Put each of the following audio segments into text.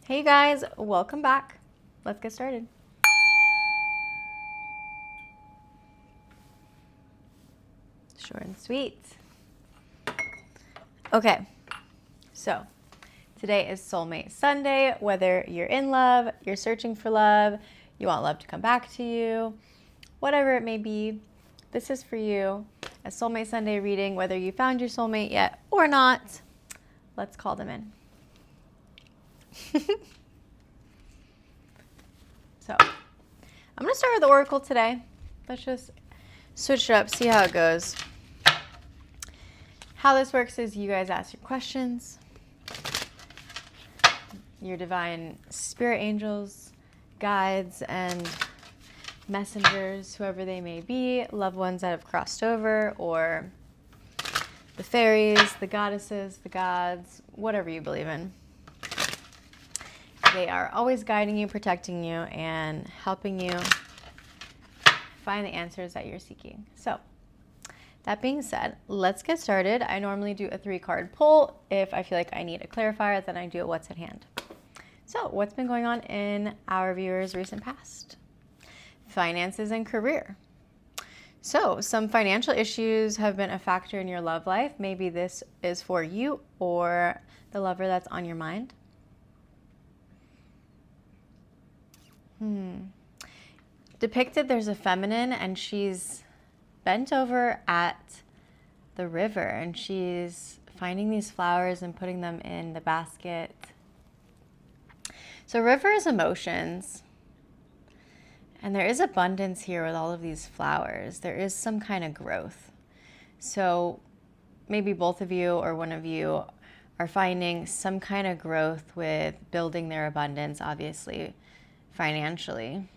Hey you guys, welcome back. Let's get started. Short and sweet. Okay, so today is Soulmate Sunday. Whether you're in love, you're searching for love, you want love to come back to you, whatever it may be, this is for you. A Soulmate Sunday reading, whether you found your soulmate yet or not. Let's call them in. So, I'm going to start with the Oracle today. Let's just switch it up, see how it goes. How this works is you guys ask your questions. Your divine spirit angels, guides, and messengers, whoever they may be, loved ones that have crossed over, or the fairies, the goddesses, the gods, whatever you believe in. They are always guiding you, protecting you, and helping you find the answers that you're seeking. So, that being said, let's get started. I normally do a 3-card pull. If I feel like I need a clarifier, then I do a what's at hand. So, what's been going on in our viewers' recent past? Finances and career. So, some financial issues have been a factor in your love life. Maybe this is for you or the lover that's on your mind. Depicted, there's a feminine and she's bent over at the river and she's finding these flowers and putting them in the basket. So river is emotions. And there is abundance here with all of these flowers. There is some kind of growth. So maybe both of you or one of you are finding some kind of growth with building their abundance, obviously, financially.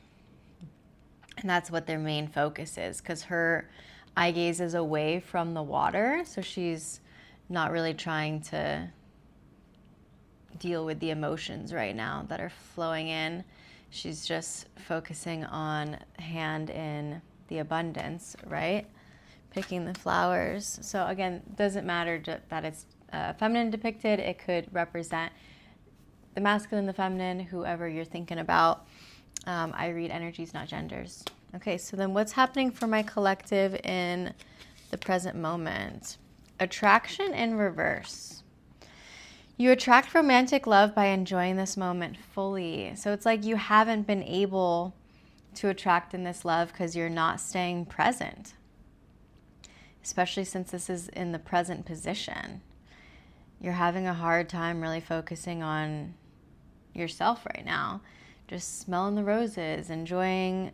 And that's what their main focus is, because her eye gaze is away from the water. So she's not really trying to deal with the emotions right now that are flowing in. She's just focusing on hand in the abundance, right? Picking the flowers. So again, doesn't matter that it's feminine depicted. It could represent the masculine, the feminine, whoever you're thinking about. I read energies, not genders. Okay, so then what's happening for my collective in the present moment? Attraction in reverse. You attract romantic love by enjoying this moment fully. So it's like you haven't been able to attract in this love because you're not staying present. Especially since this is in the present position. You're having a hard time really focusing on yourself right now. Just smelling the roses, enjoying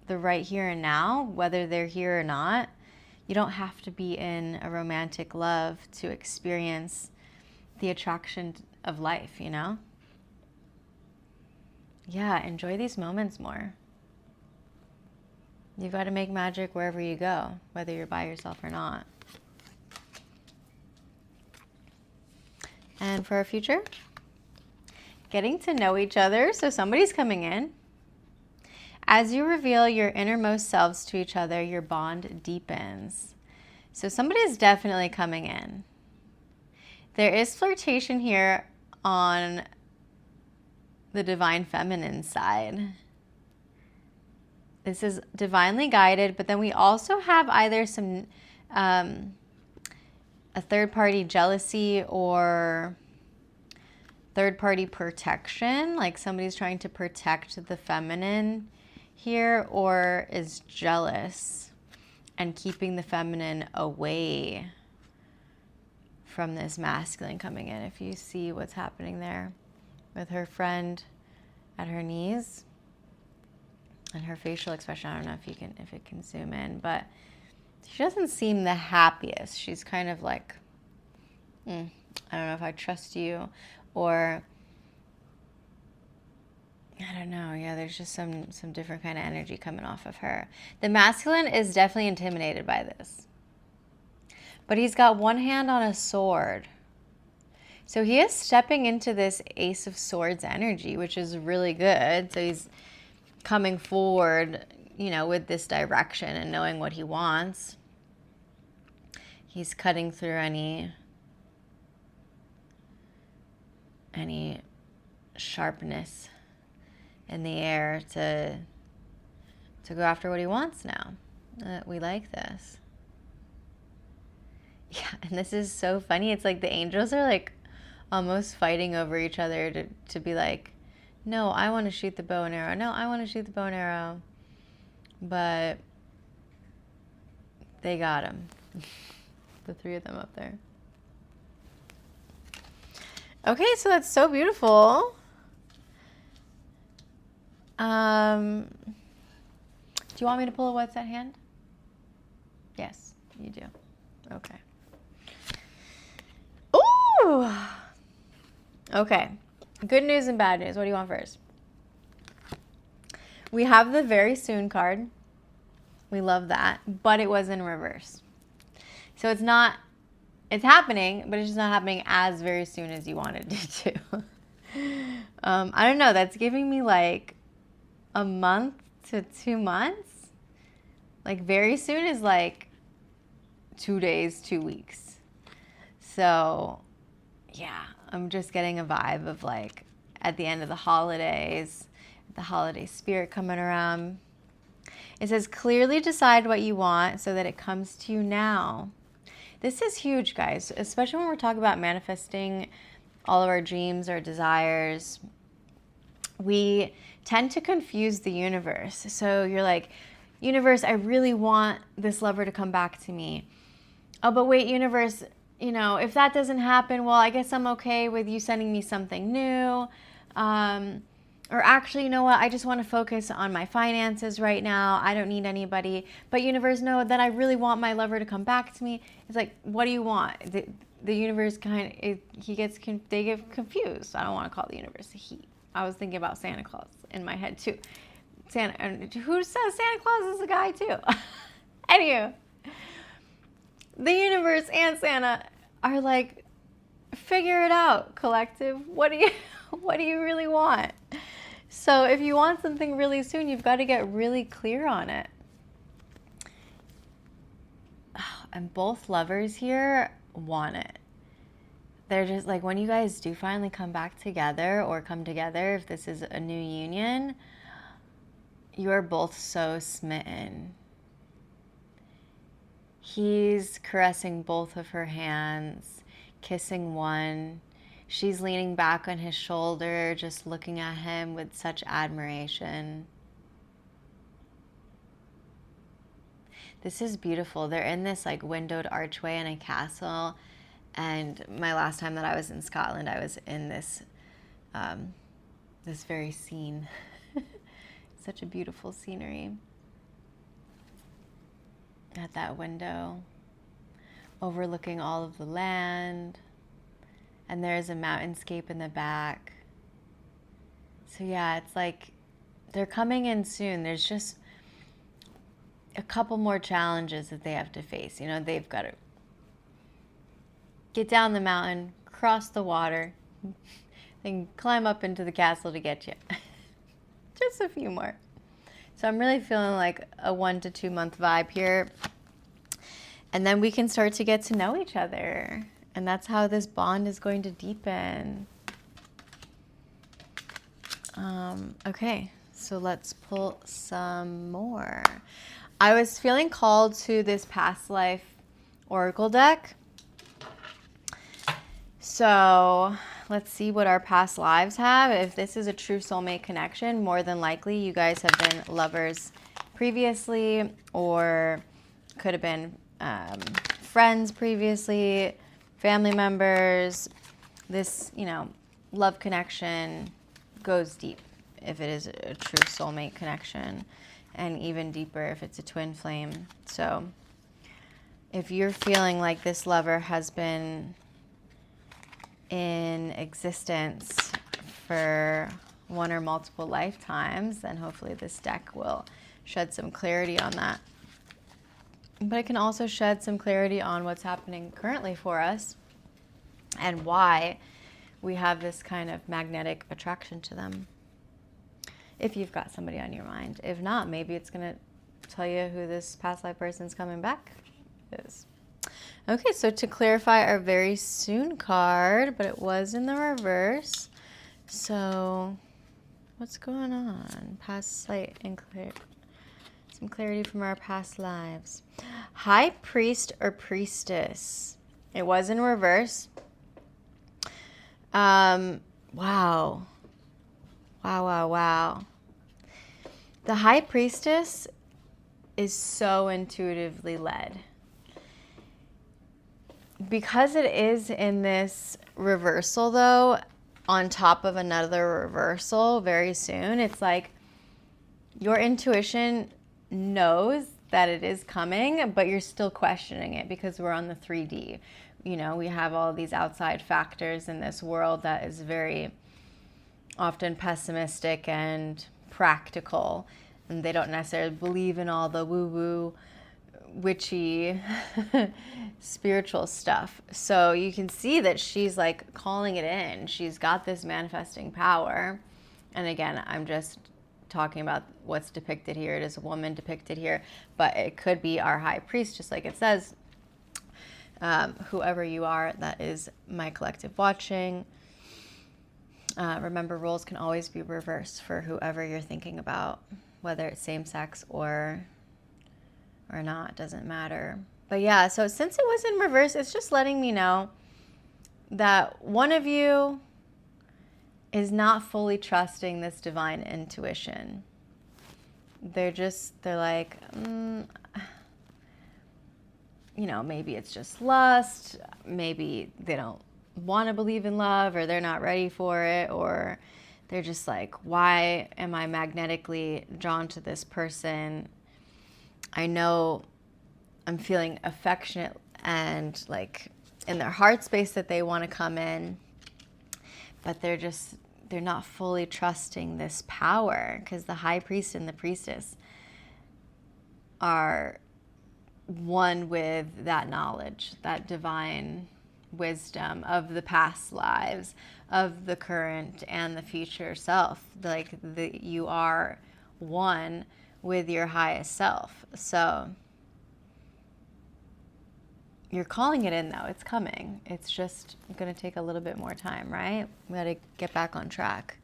the right here and now, whether they're here or not. You don't have to be in a romantic love to experience the attraction of life, you know? Yeah, enjoy these moments more. You got to make magic wherever you go, whether you're by yourself or not. And for our future, getting to know each other. So somebody's coming in. As you reveal your innermost selves to each other, your bond deepens. So somebody is definitely coming in. There is flirtation here on the divine feminine side. This is divinely guided, but then we also have either some a third-party jealousy or third-party protection, like somebody's trying to protect the feminine here, or is jealous and keeping the feminine away from this masculine coming in. If you see what's happening there with her friend at her knees and her facial expression, I don't know if it can zoom in, but she doesn't seem the happiest. She's kind of like, I don't know if I trust you, or I don't know. Yeah, there's just some different kind of energy coming off of her. The masculine is definitely intimidated by this. But he's got one hand on a sword. So he is stepping into this Ace of Swords energy, which is really good. So he's coming forward, you know, with this direction and knowing what he wants. He's cutting through any sharpness in the air to go after what he wants now. We like this. Yeah, and this is so funny. It's like the angels are like almost fighting over each other to be like, no, I want to shoot the bow and arrow. No, I want to shoot the bow and arrow. But they got him. The three of them up there. Okay, so that's so beautiful. Do you want me to pull a what's at hand? Yes, you do. Okay. Ooh! Okay. Good news and bad news. What do you want first? We have the very soon card. We love that. But it was in reverse. So it's happening, but it's just not happening as very soon as you wanted it to. I don't know. That's giving me like a month to 2 months. Like very soon is like 2 days, 2 weeks. So yeah, I'm just getting a vibe of like at the end of the holidays, the holiday spirit coming around. It says, clearly decide what you want so that it comes to you now. This is huge, guys, especially when we're talking about manifesting all of our dreams, our desires. We tend to confuse the universe. So you're like, universe, I really want this lover to come back to me. Oh, but wait, universe, if that doesn't happen, well, I guess I'm okay with you sending me something new. Or actually, you know what? I just want to focus on my finances right now. I don't need anybody. But universe, no, that I really want my lover to come back to me. It's like, what do you want? The universe they get confused. I don't want to call the universe a he. I was thinking about Santa Claus in my head too. And who says Santa Claus is a guy too? Anywho, the universe and Santa are like, figure it out, collective. What do you really want? So if you want something really soon, you've got to get really clear on it. And both lovers here want it. They're just like, when you guys do finally come back together or come together, if this is a new union, you are both so smitten. He's caressing both of her hands, kissing one. She's leaning back on his shoulder, just looking at him with such admiration. This is beautiful. They're in this like windowed archway in a castle. And my last time that I was in Scotland, I was in this very scene. Such a beautiful scenery. At that window, overlooking all of the land. And there's a mountainscape in the back. So yeah, it's like they're coming in soon. There's just a couple more challenges that they have to face. They've got to get down the mountain, cross the water, then climb up into the castle to get you. Just a few more. So I'm really feeling like a 1 to 2 month vibe here. And then we can start to get to know each other. And that's how this bond is going to deepen. Okay, so let's pull some more. I was feeling called to this past life oracle deck. So let's see what our past lives have. If this is a true soulmate connection, more than likely you guys have been lovers previously, or could have been friends previously, family members. This, love connection goes deep if it is a true soulmate connection, and even deeper if it's a twin flame. So if you're feeling like this lover has been in existence for one or multiple lifetimes, then hopefully this deck will shed some clarity on that. But it can also shed some clarity on what's happening currently for us and why we have this kind of magnetic attraction to them. If you've got somebody on your mind. If not, maybe it's going to tell you who this past life person's coming back is. Okay, so to clarify our very soon card, but it was in the reverse. So what's going on? Past sight and some clarity from our past lives. High priest or priestess. It was in reverse. Wow. Wow, wow, wow. The high priestess is so intuitively led. Because it is in this reversal, though, on top of another reversal very soon, it's like your intuition knows that it is coming, but you're still questioning it because we're on the 3D. You know, we have all these outside factors in this world that is very often pessimistic and practical, and they don't necessarily believe in all the woo-woo, witchy, spiritual stuff. So you can see that she's like calling it in. She's got this manifesting power. And again, I'm just talking about what's depicted here. It is a woman depicted here, but it could be our high priest, just like it says. Whoever you are, that is my collective watching. Remember, roles can always be reversed for whoever you're thinking about, whether it's same sex or not, doesn't matter. But yeah, so since it was in reverse, it's just letting me know that one of you is not fully trusting this divine intuition. They're like, you know, maybe it's just lust, maybe they don't want to believe in love, or they're not ready for it, or they're just like, why am I magnetically drawn to this person? I know I'm feeling affectionate and like in their heart space that they want to come in, but they're not fully trusting this power, because the high priest and the priestess are one with that knowledge, that divine wisdom of the past lives, of the current and the future self. Like you are one with your highest self. So you're calling it in, though. It's coming. It's just going to take a little bit more time, right? We got to get back on track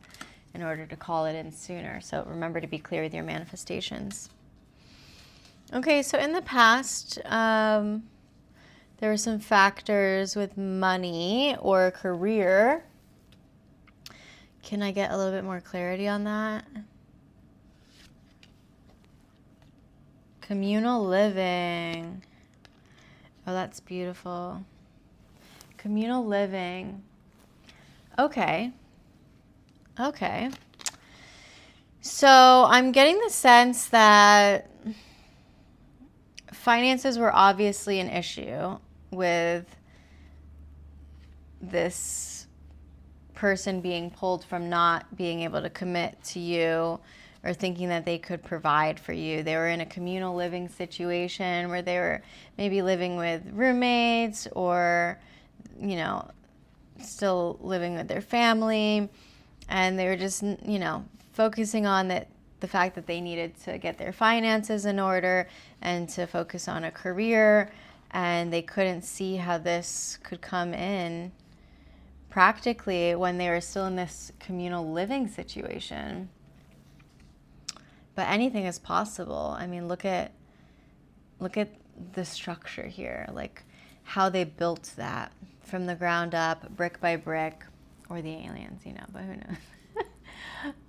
in order to call it in sooner. So remember to be clear with your manifestations. Okay, so in the past, there were some factors with money or career. Can I get a little bit more clarity on that? Communal living. Oh, that's beautiful. Communal living. Okay. Okay. So I'm getting the sense that finances were obviously an issue with this person being pulled from not being able to commit to you or thinking that they could provide for you. They were in a communal living situation where they were maybe living with roommates or, you know, still living with their family. And they were just, you know, focusing on the fact that they needed to get their finances in order and to focus on a career. And they couldn't see how this could come in practically when they were still in this communal living situation. But anything is possible. I mean, look at the structure here, like how they built that from the ground up, brick by brick, or the aliens, you know, but who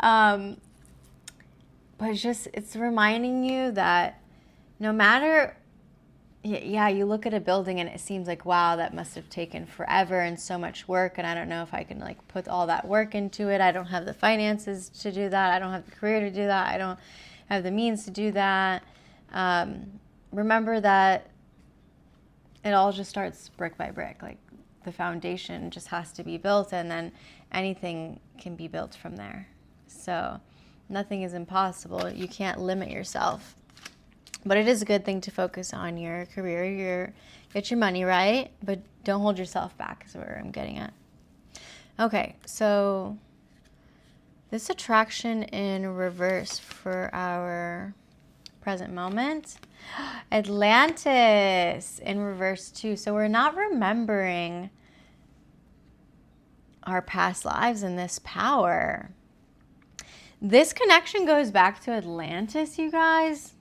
knows? But it's reminding you that no matter, yeah, you look at a building and it seems like, wow, that must have taken forever and so much work, and I don't know if I can like put all that work into it. I don't have the finances to do that. I don't have the career to do that. I don't have the means to do that. Remember that it all just starts brick by brick. Like the foundation just has to be built, and then anything can be built from there. So nothing is impossible. You can't limit yourself. But it is a good thing to focus on your career, get your money right, but don't hold yourself back is where I'm getting at. Okay, so this attraction in reverse for our present moment. Atlantis in reverse too. So we're not remembering our past lives and this power. This connection goes back to Atlantis, you guys.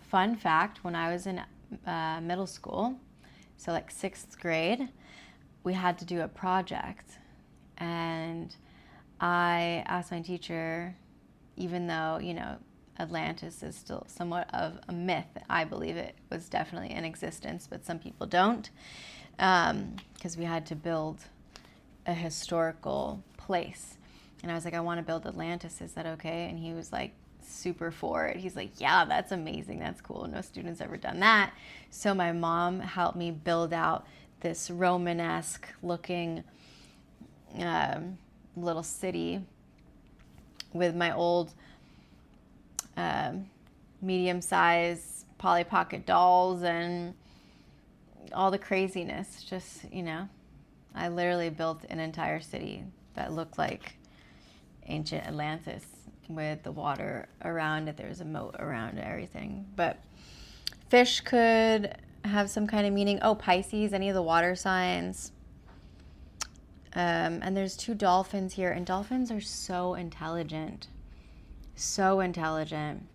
Fun fact, when I was in middle school, so like 6th grade, we had to do a project. And I asked my teacher, even though, you know, Atlantis is still somewhat of a myth, I believe it was definitely in existence, but some people don't, because we had to build a historical place. And I was like, I want to build Atlantis, is that okay? And he was like, super for it. He's like, yeah, that's amazing, that's cool, no student's ever done that. So my mom helped me build out this Romanesque looking little city with my old medium-sized Polly Pocket dolls and all the craziness. Just, you know, I literally built an entire city that looked like ancient Atlantis with the water around it. There's a moat around everything. But fish could have some kind of meaning. Oh, Pisces, any of the water signs. And there's 2 dolphins here, and dolphins are so intelligent. So intelligent.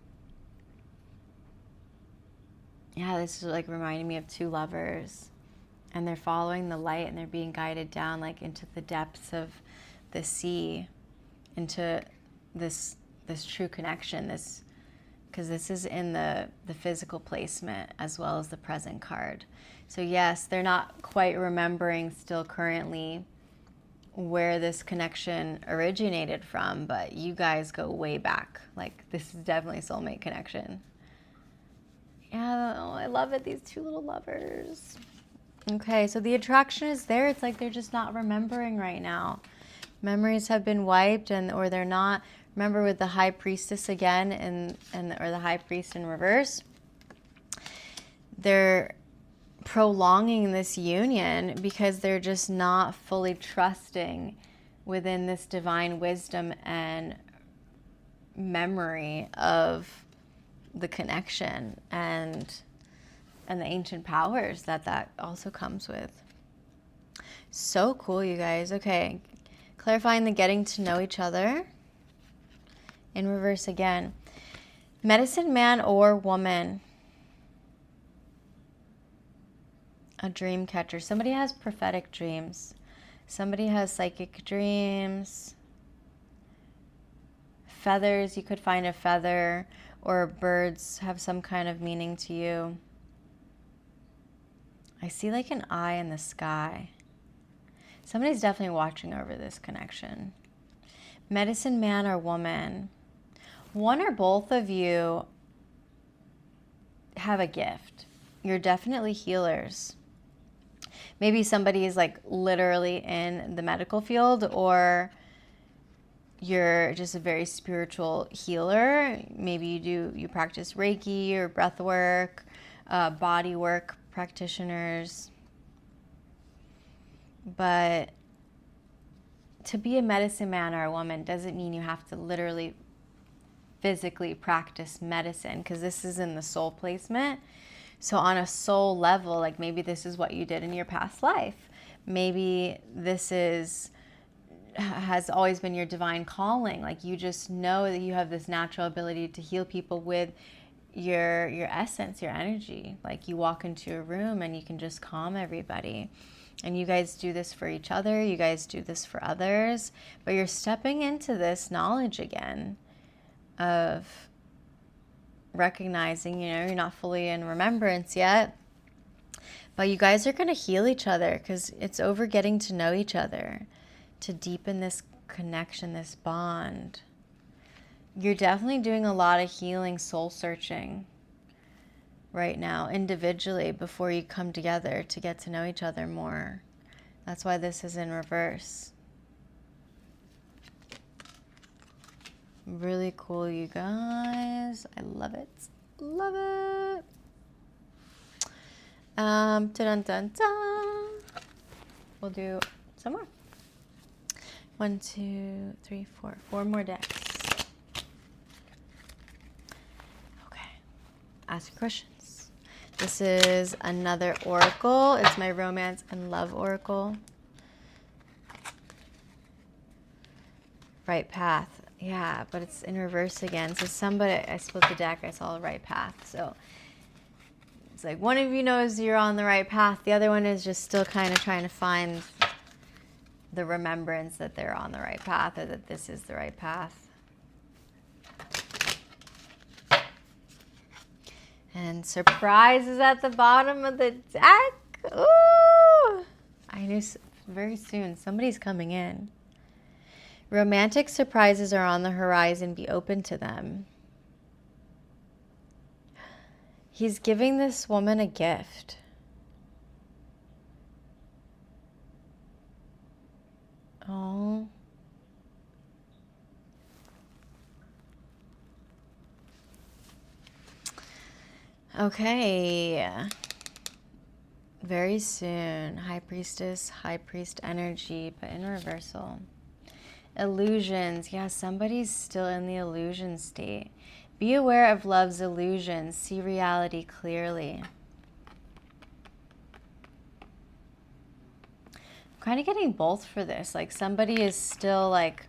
Yeah, this is like reminding me of 2 lovers. And they're following the light, and they're being guided down like into the depths of the sea, into this true connection, because this is in the physical placement as well as the present card. So yes, they're not quite remembering still currently where this connection originated from, but you guys go way back. Like, this is definitely soulmate connection. Yeah, oh, I love it, these 2 little lovers. Okay, so the attraction is there. It's like they're just not remembering right now. Memories have been wiped, or they're not. Remember with the High Priestess again, or the High Priest in reverse, they're prolonging this union because they're just not fully trusting within this divine wisdom and memory of the connection and the ancient powers that also comes with. So cool, you guys. Okay, clarifying the getting to know each other. In reverse again. Medicine man or woman. A dream catcher. Somebody has prophetic dreams. Somebody has psychic dreams. Feathers. You could find a feather, or birds have some kind of meaning to you. I see like an eye in the sky. Somebody's definitely watching over this connection. Medicine man or woman. One or both of you have a gift. You're definitely healers. Maybe somebody is like literally in the medical field, or you're just a very spiritual healer. Maybe you practice Reiki or breath work, body work practitioners. But to be a medicine man or a woman doesn't mean you have to literally physically practice medicine, because this is in the soul placement. So on a soul level, like maybe this is what you did in your past life. Maybe this has always been your divine calling. Like you just know that you have this natural ability to heal people with your essence, your energy. Like you walk into a room and you can just calm everybody. And you guys do this for each other. You guys do this for others. But you're stepping into this knowledge again of recognizing, you're not fully in remembrance yet, but you guys are going to heal each other, because it's over getting to know each other, to deepen this connection, this bond. You're definitely doing a lot of healing, soul searching right now, individually, before you come together to get to know each other more. That's why this is in reverse. Really cool, you guys. I love it. Love it. Dun dun dun. We'll do some more. 1, 2, 3, 4. 4 more decks. Okay. Ask your questions. This is another oracle. It's my romance and love oracle. right path. Yeah, but it's in reverse again. So somebody, I split the deck, I saw the right path. So it's like one of you knows you're on the right path. The other one is just still kind of trying to find the remembrance that they're on the right path, or that this is the right path. And surprise is at the bottom of the deck. Ooh! I knew very soon somebody's coming in. Romantic surprises are on the horizon. Be open to them. He's giving this woman a gift. Oh. Okay. Very soon. High Priestess, High Priest energy, but in reversal. Illusions. Yeah, somebody's still in the illusion state. Be aware of love's illusions. See reality clearly. I'm kind of getting both for this. Like somebody is still like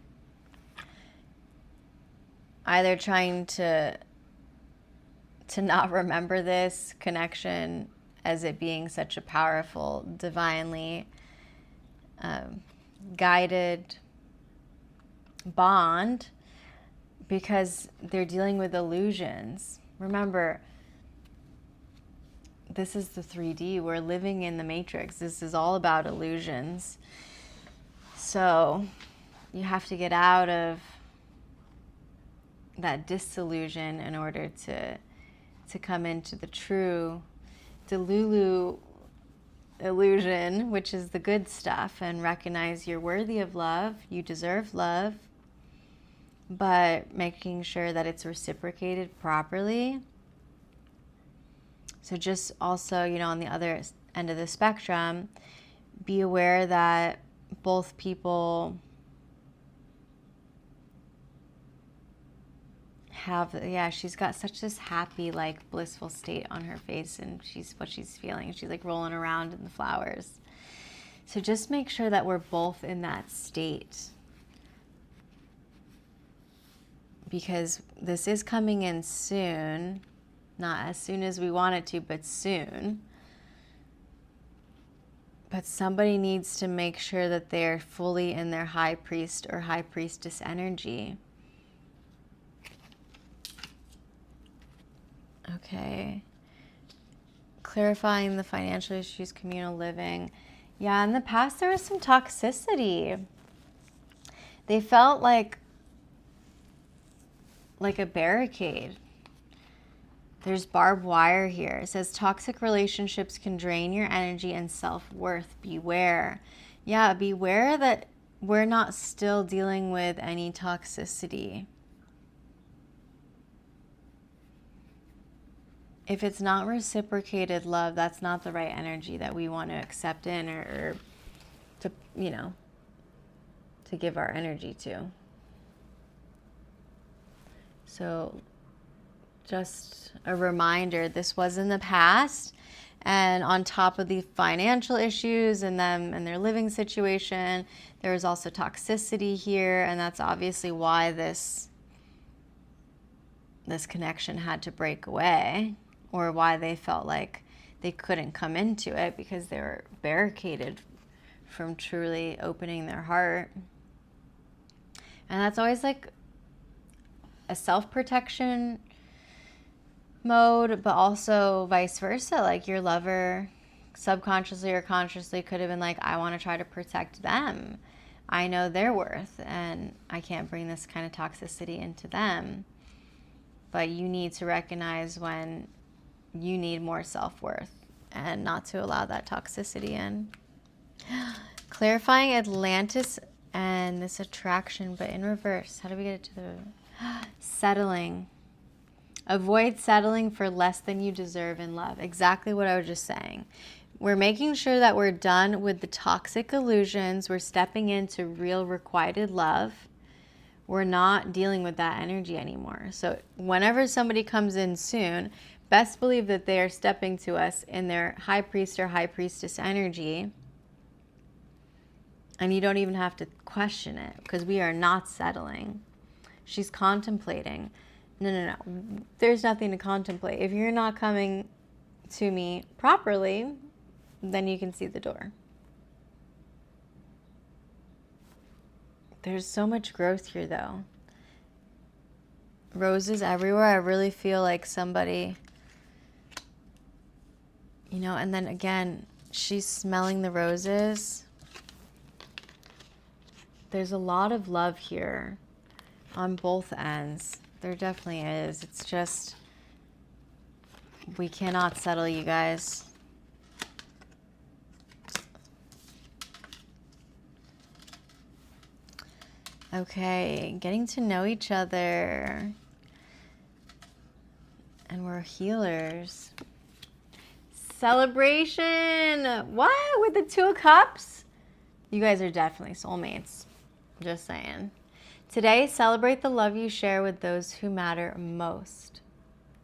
either trying to not remember this connection as it being such a powerful, divinely guided bond, because they're dealing with illusions. Remember, this is the 3D. We're living in the matrix. This is all about illusions. So you have to get out of that disillusion in order to come into the true Delulu illusion, which is the good stuff, and recognize you're worthy of love, you deserve love, but making sure that it's reciprocated properly. So just also, you know, on the other end of the spectrum, be aware that both people have, yeah, she's got such this happy, like, blissful state on her face, and what she's feeling. She's like rolling around in the flowers. So just make sure that we're both in that state, because this is coming in soon. Not as soon as we want it to, but soon. But somebody needs to make sure that they're fully in their high priest or high priestess energy. Okay. Clarifying the financial issues, communal living. Yeah, in the past there was some toxicity. They felt like a barricade. There's barbed wire here. It says toxic relationships can drain your energy and self-worth. Beware. Yeah, beware that we're not still dealing with any toxicity. If it's not reciprocated love, that's not the right energy that we want to accept in, or to, you know, to give our energy to. So just a reminder, this was in the past, and on top of the financial issues and them and their living situation, there was also toxicity here, and that's obviously why this connection had to break away, or why they felt like they couldn't come into it, because they were barricaded from truly opening their heart. And that's always like a self-protection mode, but also vice versa. Like your lover subconsciously or consciously could have been like, I want to try to protect them. I know their worth, and I can't bring this kind of toxicity into them. But you need to recognize when you need more self-worth and not to allow that toxicity in. Clarifying Atlantis and this attraction, but in reverse. How do we get it to the settling? Avoid settling for less than you deserve in love. Exactly what I was just saying. We're making sure that we're done with the toxic illusions. We're stepping into real requited love. We're not dealing with that energy anymore. So whenever somebody comes in soon, best believe that they are stepping to us in their high priest or high priestess energy. And you don't even have to question it because we are not settling. She's contemplating. No. There's nothing to contemplate. If you're not coming to me properly, then you can see the door. There's so much growth here, though. Roses everywhere. I really feel like somebody, you know, and then again, she's smelling the roses. There's a lot of love here on both ends. There definitely is. It's just, we cannot settle, you guys. Okay, getting to know each other. And we're healers. Celebration! What? With the Two of Cups? You guys are definitely soulmates. Just saying. Today, celebrate the love you share with those who matter most.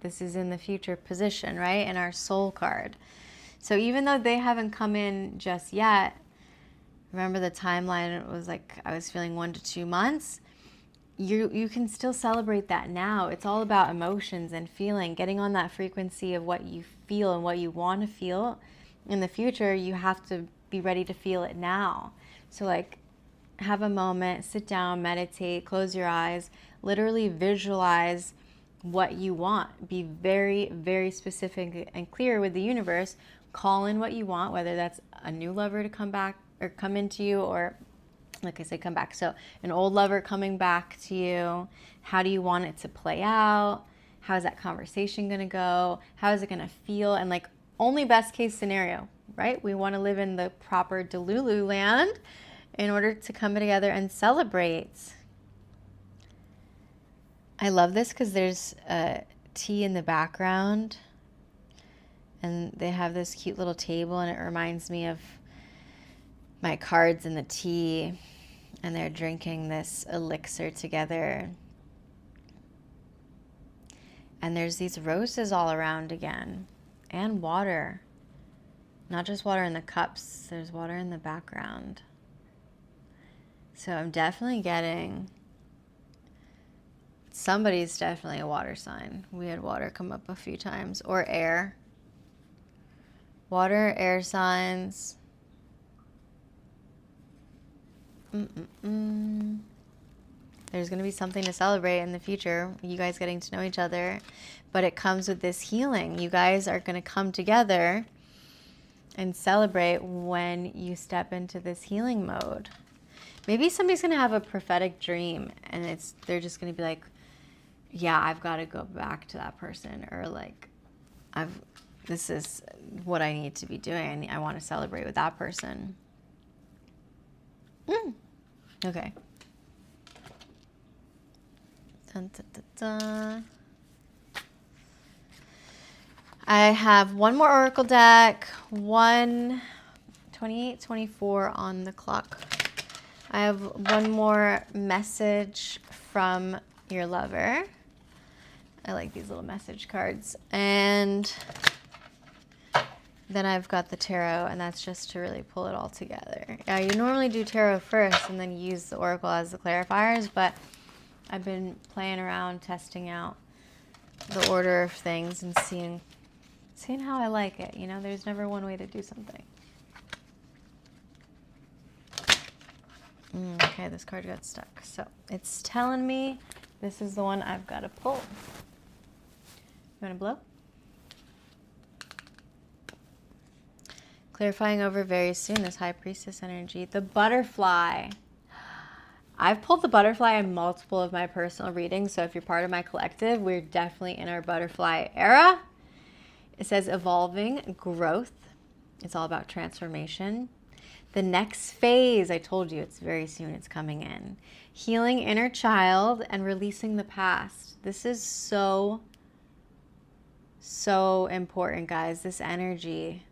This is in the future position, right? In our soul card. So even though they haven't come in just yet, remember the timeline, it was like I was feeling 1 to 2 months. You can still celebrate that now. It's all about emotions and feeling, getting on that frequency of what you feel and what you want to feel. In the future, you have to be ready to feel it now. So like, have a moment, sit down, meditate, close your eyes, literally visualize what you want. Be very, very specific and clear with the universe. Call in what you want, whether that's a new lover to come back or come into you, or like I said, come back. So an old lover coming back to you. How do you want it to play out? How is that conversation going to go? How is it going to feel? And like, only best case scenario, right? We want to live in the proper Delulu land in order to come together and celebrate. I love this because there's a tea in the background. And they have this cute little table, and it reminds me of my cards and the tea, and they're drinking this elixir together. And there's these roses all around again, and water. Not just water in the cups, there's water in the background. So I'm definitely getting, somebody's definitely a water sign. We had water come up a few times, or air. Water, air signs. There's going to be something to celebrate in the future, you guys getting to know each other, but it comes with this healing. You guys are going to come together and celebrate when you step into this healing mode. Maybe somebody's going to have a prophetic dream, and they're just going to be like, yeah, I've got to go back to that person, or like, this is what I need to be doing. I want to celebrate with that person. Okay. Dun, dun, dun, dun. I have one more oracle deck, 1:28:24 on the clock. I have one more message from your lover. I like these little message cards. And then I've got the tarot, and that's just to really pull it all together. Yeah, you normally do tarot first and then use the oracle as the clarifiers, but I've been playing around, testing out the order of things and seeing how I like it. You know, there's never one way to do something. Okay, this card got stuck. So it's telling me this is the one I've got to pull. You want to blow? Clarifying over very soon, this High Priestess energy. The butterfly. I've pulled the butterfly in multiple of my personal readings, so if you're part of my collective, we're definitely in our butterfly era. It says evolving, growth. It's all about transformation. The next phase, I told you, it's very soon, it's coming in. Healing inner child and releasing the past. This is so important, guys, this energy.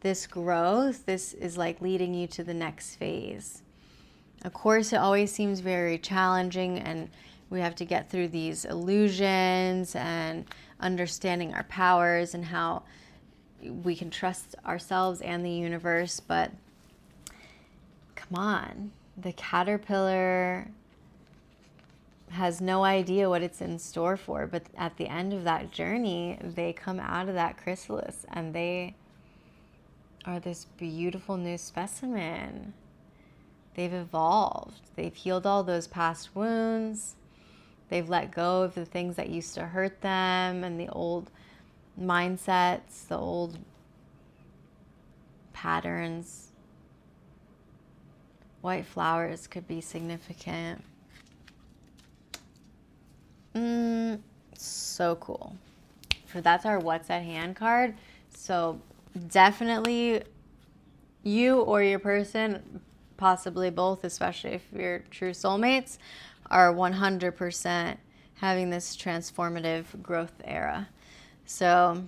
This growth, this is like leading you to the next phase. Of course, it always seems very challenging, and we have to get through these illusions and understanding our powers and how we can trust ourselves and the universe. But come on. The caterpillar has no idea what it's in store for, but at the end of that journey, they come out of that chrysalis and they are this beautiful new specimen. They've evolved. They've healed all those past wounds. They've let go of the things that used to hurt them and the old mindsets, the old patterns. White flowers could be significant. So cool. That's our What's at Hand card. So definitely you or your person, possibly both, especially if you're true soulmates, are 100% having this transformative growth era. So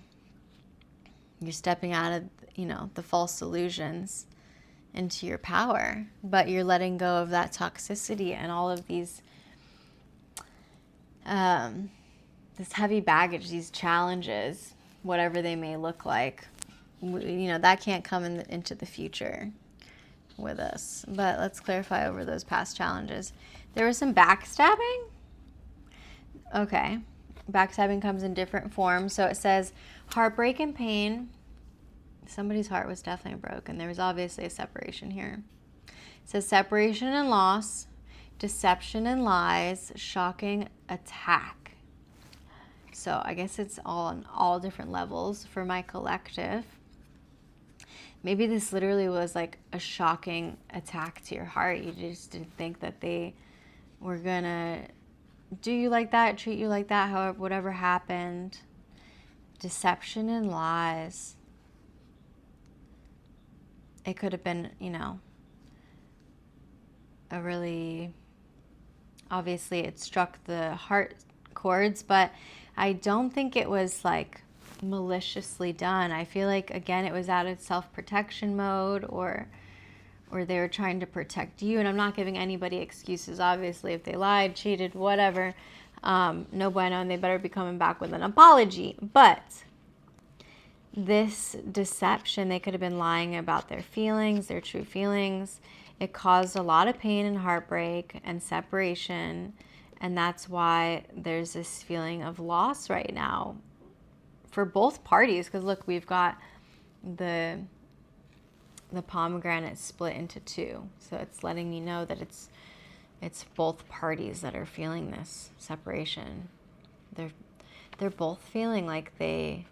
you're stepping out of, the false illusions into your power, but you're letting go of that toxicity and all of these this heavy baggage, these challenges, whatever they may look like. That can't come into the future with us. But let's clarify over those past challenges. There was some backstabbing. Okay. Backstabbing comes in different forms. So it says heartbreak and pain. Somebody's heart was definitely broken. There was obviously a separation here. It says separation and loss, deception and lies, shocking attack. So I guess it's all on all different levels for my collective. Maybe this literally was like a shocking attack to your heart. You just didn't think that they were gonna do you like that, treat you like that, however, whatever happened. Deception and lies. It could have been, a really, obviously it struck the heart chords, but I don't think it was like maliciously done. I feel like, again, it was out of self-protection mode, or they were trying to protect you. And I'm not giving anybody excuses, obviously, if they lied, cheated, whatever. No bueno, and they better be coming back with an apology. But this deception, they could have been lying about their feelings, their true feelings. It caused a lot of pain and heartbreak and separation. And that's why there's this feeling of loss right now for both parties. Because look, we've got the pomegranate split into two. So it's letting me know that it's both parties that are feeling this separation. They're both feeling like they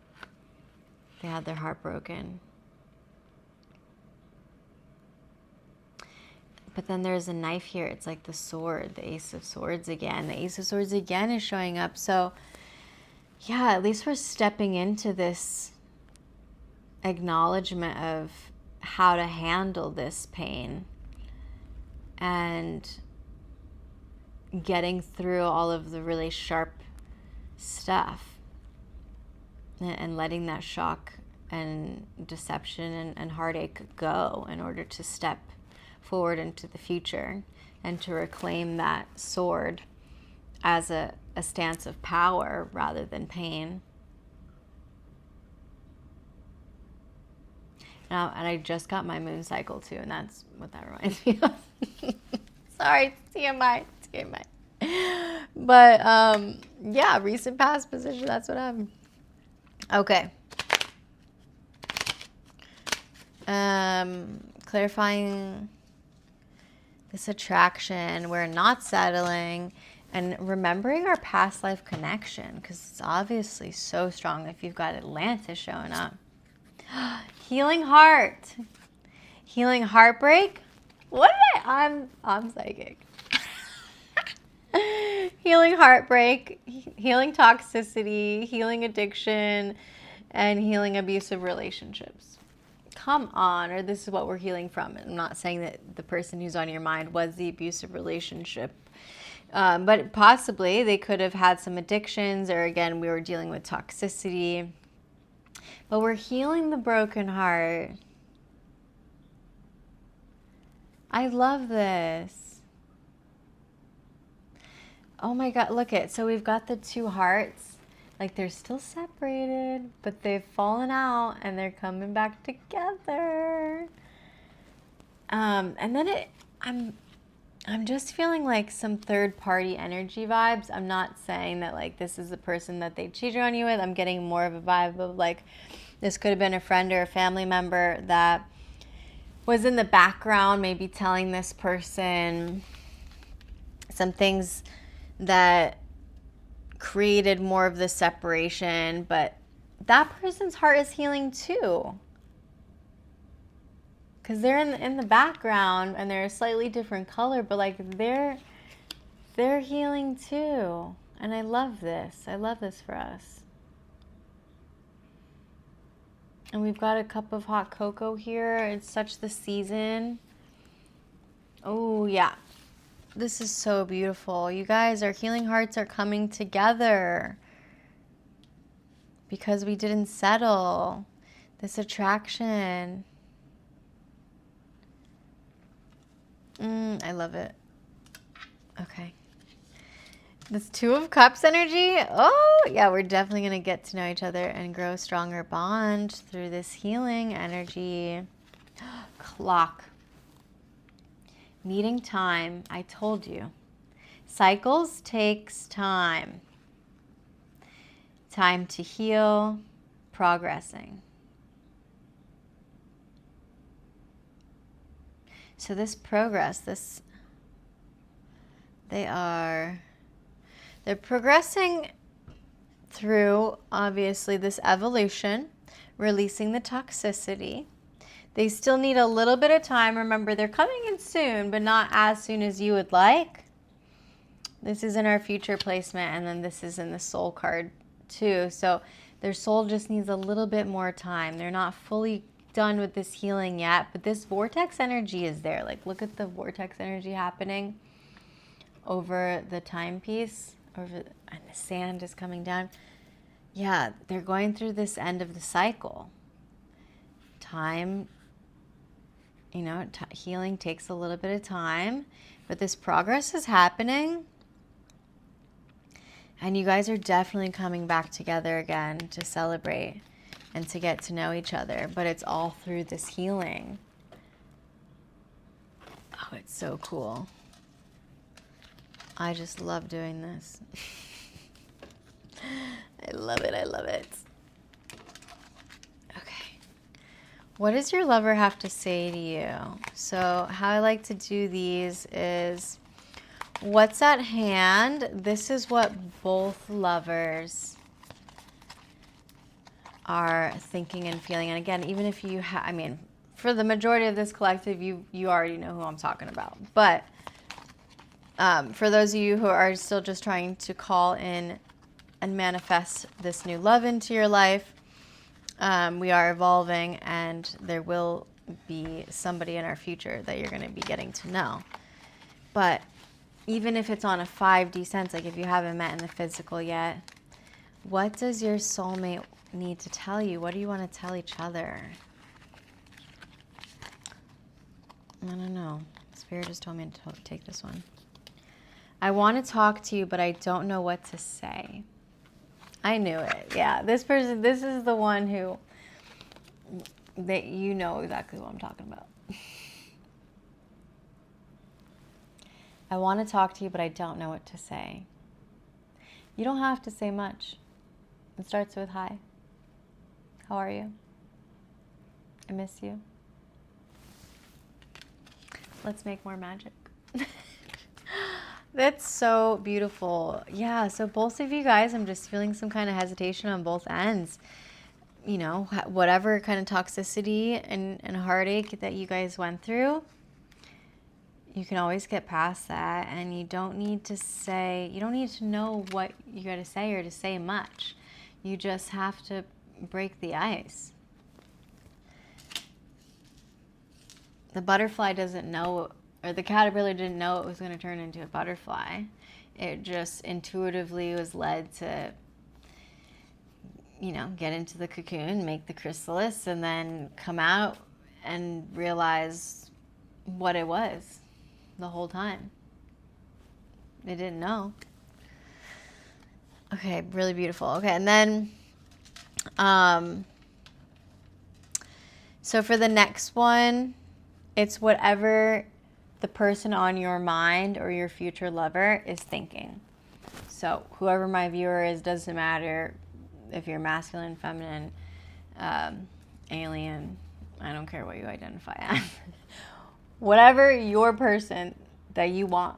had their heart broken. But then there's a knife here. It's like the sword, the Ace of Swords again. The Ace of Swords again is showing up. So yeah, at least we're stepping into this acknowledgement of how to handle this pain and getting through all of the really sharp stuff and letting that shock and deception and heartache go in order to step forward into the future and to reclaim that sword as a stance of power rather than pain. And I just got my moon cycle too, and that's what that reminds me of. Sorry, TMI. But yeah, recent past position, that's what happened. Okay. Clarifying this attraction, we're not settling, and remembering our past life connection, because it's obviously so strong if you've got Atlantis showing up. Healing heart. Healing heartbreak. What did I'm psychic. Healing heartbreak, healing toxicity, healing addiction, and healing abusive relationships. Come on, or this is what we're healing from. I'm not saying that the person who's on your mind was the abusive relationship, but possibly they could have had some addictions, or again, we were dealing with toxicity. But we're healing the broken heart. I love this. Oh my God, look it. So we've got the two hearts. Like they're still separated, but they've fallen out and they're coming back together. And then I'm just feeling like some third party energy vibes. I'm not saying that like this is the person that they cheated on you with. I'm getting more of a vibe of like this could have been a friend or a family member that was in the background, maybe telling this person some things that created more of the separation, but that person's heart is healing too. Because they're in the background and they're a slightly different color, but like they're healing too. And I love this. I love this for us. And we've got a cup of hot cocoa here. It's such the season. Oh, yeah. This is so beautiful. You guys, our healing hearts are coming together because we didn't settle. This attraction. I love it. Okay. This Two of Cups energy. Oh, yeah, we're definitely going to get to know each other and grow a stronger bond through this healing energy. Clock. Needing time. I told you. Cycles takes time. Time to heal. Progressing. So this progress, they're progressing through, obviously, this evolution, releasing the toxicity. They still need a little bit of time. Remember, they're coming in soon, but not as soon as you would like. This is in our future placement, and then this is in the soul card too. So their soul just needs a little bit more time. They're not fully done with this healing yet, but this vortex energy is there. Like, look at the vortex energy happening over the timepiece, and the sand is coming down. Yeah, they're going through this end of the cycle. Time, healing takes a little bit of time, but this progress is happening. And you guys are definitely coming back together again to celebrate and to get to know each other. But it's all through this healing. Oh, it's so cool. I just love doing this. I love it. I love it. Okay. What does your lover have to say to you? So how I like to do these is, what's at hand? This is what both lovers are thinking and feeling. And again, even if you for the majority of this collective, you already know who I'm talking about. But for those of you who are still just trying to call in and manifest this new love into your life, we are evolving, and there will be somebody in our future that you're going to be getting to know. But even if it's on a 5D sense, like if you haven't met in the physical yet, what does your soulmate need to tell you? What do you want to tell each other? I don't know. Spirit just told me to take this one. I want to talk to you, but I don't know what to say. I knew it. Yeah, this is the one who, that you know exactly what I'm talking about. I want to talk to you, but I don't know what to say. You don't have to say much. It starts with hi. How are you? I miss you. Let's make more magic. That's so beautiful. Yeah, so both of you guys, I'm just feeling some kind of hesitation on both ends. Whatever kind of toxicity and heartache that you guys went through, you can always get past that, and you don't need to know what you got to say or to say much. You just have to break the ice. The butterfly doesn't know, or the caterpillar didn't know it was going to turn into a butterfly. It just intuitively was led to, get into the cocoon, make the chrysalis, and then come out and realize what it was the whole time. They didn't know. Okay, really beautiful. Okay, and then, so for the next one, It's whatever the person on your mind or your future lover is thinking. So whoever my viewer is, doesn't matter if you're masculine, feminine, alien, I don't care what you identify as. Whatever your person that you want,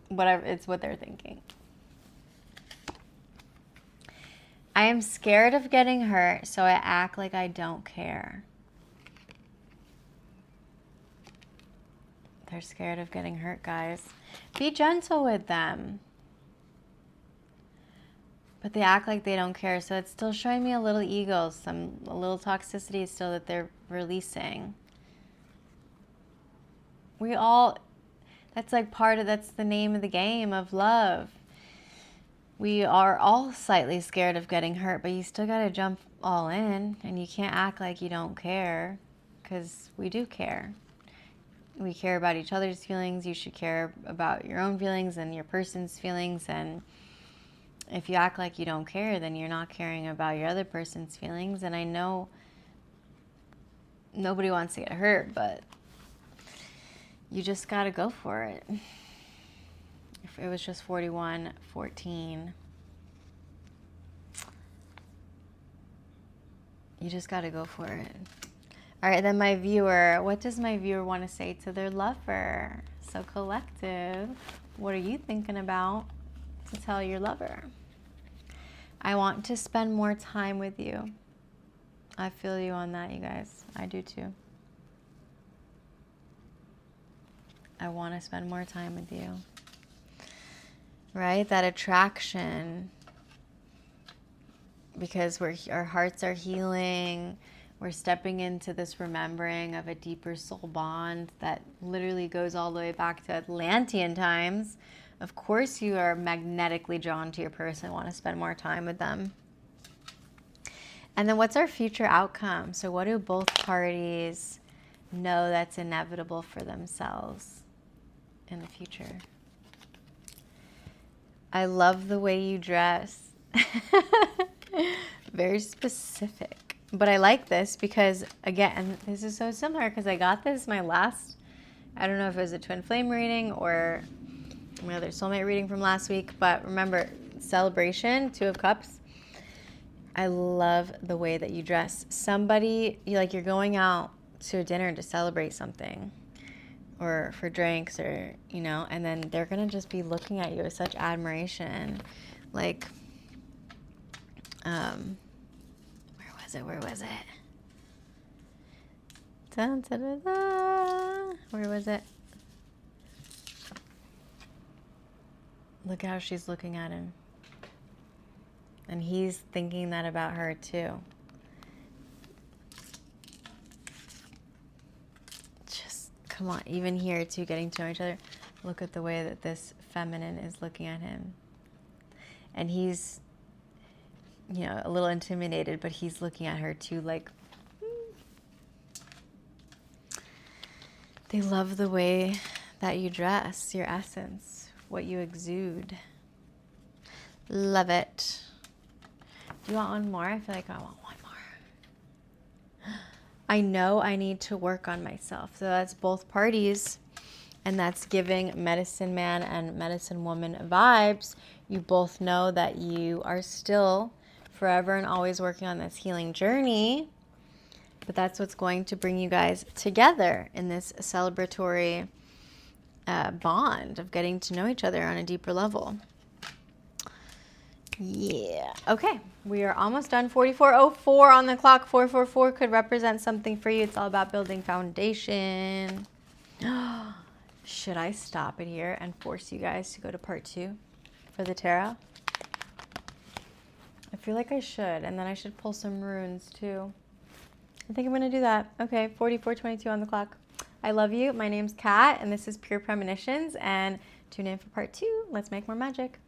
whatever, it's what they're thinking. I am scared of getting hurt, so I act like I don't care. They're scared of getting hurt, guys. Be gentle with them. But they act like they don't care, so it's still showing me a little ego, a little toxicity still that they're releasing. That's like that's the name of the game of love. We are all slightly scared of getting hurt, but you still gotta jump all in, and you can't act like you don't care, because we do care. We care about each other's feelings. You should care about your own feelings and your person's feelings, and if you act like you don't care, then you're not caring about your other person's feelings. And I know nobody wants to get hurt, but you just got to go for it. If it was just 41-14, you just got to go for it. All right, then my viewer, what does my viewer want to say to their lover? So collective, what are you thinking about to tell your lover? I want to spend more time with you. I feel you on that, you guys. I do too. I want to spend more time with you. Right? That attraction. Because our hearts are healing. We're stepping into this remembering of a deeper soul bond that literally goes all the way back to Atlantean times. Of course you are magnetically drawn to your person, want to spend more time with them. And then what's our future outcome? So what do both parties know that's inevitable for themselves in the future? I love the way you dress. Very specific. But I like this because, again, this is so similar because I got this my last, I don't know if it was a twin flame reading or my other soulmate reading from last week, but remember, celebration, 2 of Cups. I love the way that you dress. Somebody, you're going out to a dinner to celebrate something or for drinks or, and then they're going to just be looking at you with such admiration. Like, where was it? Dun, da, da, da. Where was it? Look how she's looking at him. And he's thinking that about her too. Just, come on, even here too, getting to know each other. Look at the way that this feminine is looking at him. And he's, a little intimidated, but he's looking at her too, like, They love the way that you dress, your essence, what you exude. Love it. Do you want one more? I feel like I want one more. I know I need to work on myself. So that's both parties. And that's giving medicine man and medicine woman vibes. You both know that you are still forever and always working on this healing journey. But that's what's going to bring you guys together in this celebratory bond of getting to know each other on a deeper level. Yeah. Okay. We are almost done. 44:04 on the clock. 444 could represent something for you. It's all about building foundation. Should I stop it here and force you guys to go to part 2 for the tarot? I feel like I should. And then I should pull some runes too. I think I'm going to do that. Okay. 44:22 on the clock. I love you. My name's Kat, and this is Pure Premonitions. And tune in for part 2. Let's make more magic.